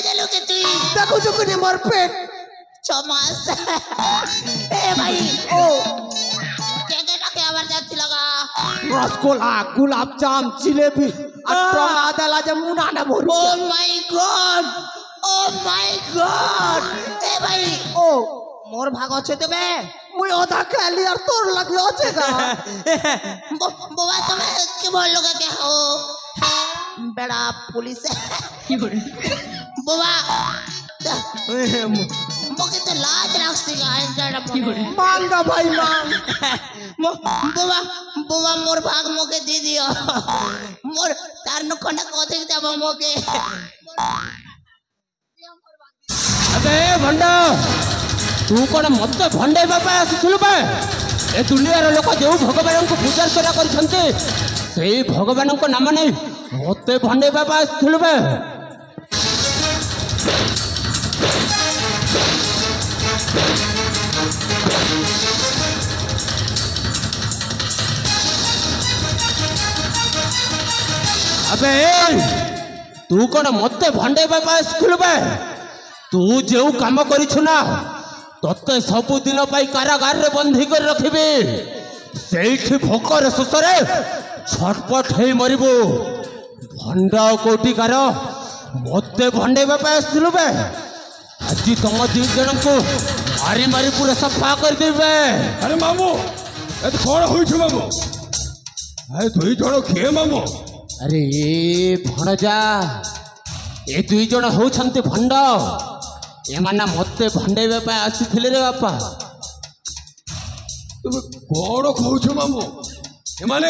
देलु के तुई देखो चुकुनी मोर पेट 6 मास ए भाई ओ केके टाके आवर जाती लगा रसगोल्ला गुलाब जाम जिलेबी अट्रंगा दाला जे मुना ना मोर ओ माय गॉड ए भाई ओ मोर भाग আছে তবে মুই ওদা খালি আর তোর লাগি আছে গা বাবা তুমি কি বললো কে हो बड़ा पुलिस কি করে বাবা मुके तो लाज राखसी गाइस की करे मांगा भाई मांग बाबा मोर भाग मोके दे दियो मोर तार न खंडा कोथे देबो मोके अबे भंडा तू कोन मत भंडे बाबा आसुलु बे ए दुनियार लोक जो भगवान को पूजा करा करछन्ते सेई भगवान को नाम नै मते भंडे बाबा आसुलु बे अबे तू कौन मत भंडे बाबा स्कूल बे तू जो काम करिछु ना तते सबु दिन पाई कारागार रे बंधी कर रखिबे सेठी भोकर सुसरे छटपट हे मरिबो भंडा कोटी कार मते भंडे बाबा स्कूल बे आज तुम दी जन को मारी मारी पूरा सफा कर देबे अरे मामू ए तो कौन होइछु मामू ए दुई जण के मामू अरे भणजा ए दुई जण होछन्ते भंड एमाना मते भंडेबे पा आसीथिले रे बापा तुम कौन कहूछु मामू एमाने